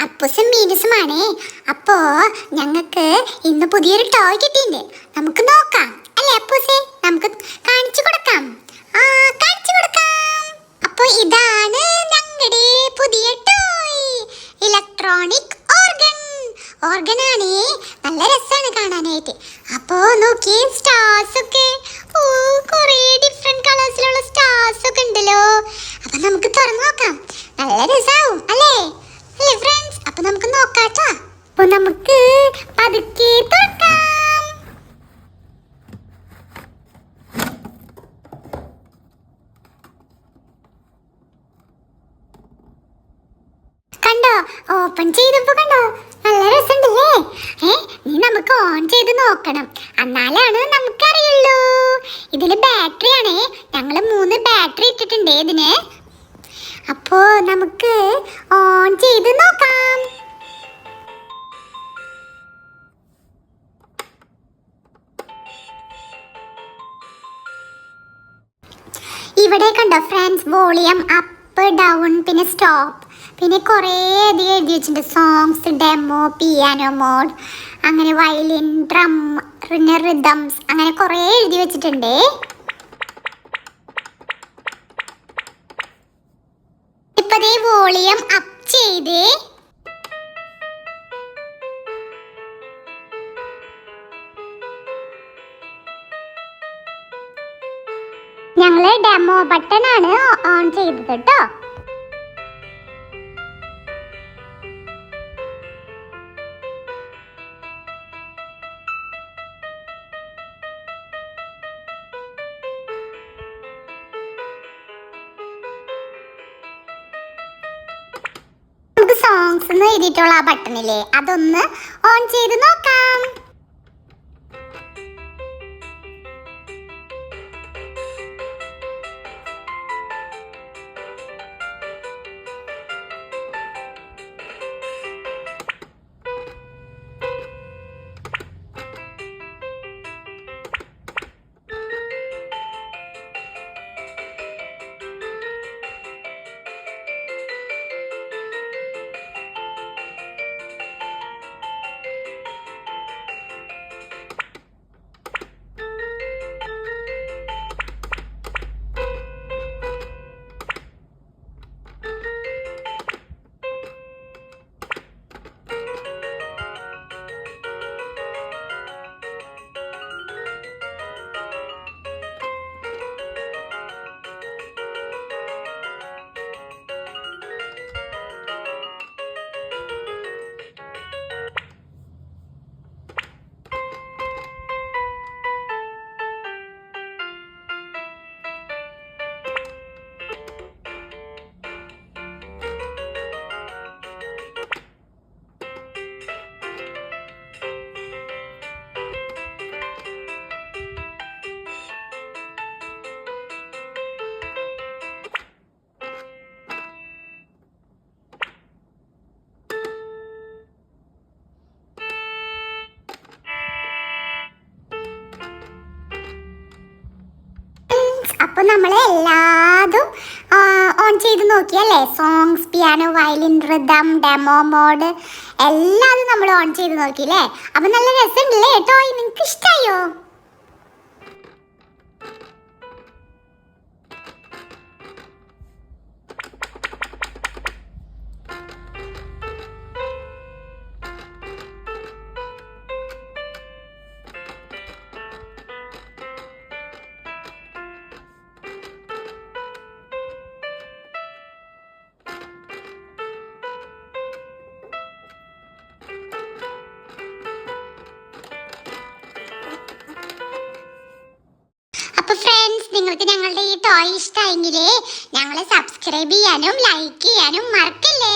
അപ്പൂസും മീനുസുമാണേ. അപ്പോ ഞങ്ങൾക്ക് ഇന്ന് പുതിയൊരു ടോയ് കിട്ടിയിട്ടുണ്ട്. നമുക്ക് നോക്കാം അല്ലേ അപ്പൂസേ? നമുക്ക് കാണിച്ചു കൊടുക്കാം. കാണിച്ചു കൊടുക്കാം. അപ്പൊ ഇതാണ് ഞങ്ങളുടെ പുതിയ ടോയ്, ഇലക്ട്രോണിക് ഓർഗനാണേ. നല്ല രസമാണ് കാണാനായിട്ട്. അപ്പോ നോക്കിയേ, സ്റ്റാർസ് ഒക്കെ കുറേ ഡിഫറെന്റ് കളേഴ്സിലുള്ള സ്റ്റാർസ് ഒക്കെ ഉണ്ടല്ലോ. അപ്പൊ നമുക്ക് തുറന്നു നോക്കാം. നല്ല രസാവും അല്ലേ ഫ്രണ്ട്സ്? അപ്പൊ നമുക്ക് നോക്കാട്ടോ. അപ്പൊ നമുക്ക് പതുക്കെ തുറക്കാം. കണ്ടോ, ഓപ്പൺ ചെയ്തപ്പോ കണ്ടോ, നല്ല രസമുണ്ടല്ലേ? നീ നമുക്ക് ഓൺ ചെയ്ത് നോക്കണം, എന്നാലാണ് നമുക്കറിയുള്ളൂ. ഇതില് ബാറ്ററി ആണേ. ഞങ്ങള് 3 ബാറ്ററി ഇട്ടിട്ടുണ്ട് ഇതിന്. അപ്പോ നമുക്ക് ഓൺ ചെയ്ത് നോക്കാം. ഇവിടെ കണ്ടോ ഫ്രണ്ട്സ്, വോളിയം അപ്പ് ഡൗൺ, പിന്നെ സ്റ്റോപ്പ്, പിന്നെ കുറേ അധികം എഴുതി വെച്ചിട്ടുണ്ട്. സോങ്സ്, ഡെമോ, പിയാനോ മോഡ്, അങ്ങനെ വയലിൻ, ഡ്രം, റിതംസ്, അങ്ങനെ കുറേ എഴുതി വെച്ചിട്ടുണ്ട്. ഇപ്പതേ വോളിയം അപ്പ് ചെയ്ത് ഞങ്ങള് ഡെമോ ബട്ടൺ ആണ് ഓൺ ചെയ്തത് കേട്ടോ. സോങ്സ് എന്ന് എഴുതിയിട്ടുള്ള ആ ബട്ടണില്ലേ, അതൊന്ന് ഓൺ ചെയ്ത് നോക്കാം. അപ്പൊ നമ്മൾ എല്ലാതും ഓൺ ചെയ്ത് നോക്കിയല്ലേ? Songs, piano, violin, rhythm, demo mode എല്ലാതും നമ്മൾ ഓൺ ചെയ്ത് നോക്കിയില്ലേ? അപ്പൊ നല്ല രസമുണ്ടല്ലേ ടോയ്? നിങ്ങൾക്ക് ഇഷ്ടായോ? അപ്പൊ ഫ്രണ്ട്സ്, നിങ്ങൾക്ക് ഞങ്ങളുടെ ഈ ടോയ് ഇഷ്ടമായെങ്കിൽ ഞങ്ങളെ സബ്സ്ക്രൈബ് ചെയ്യാനും ലൈക്ക് ചെയ്യാനും മറക്കല്ലേ.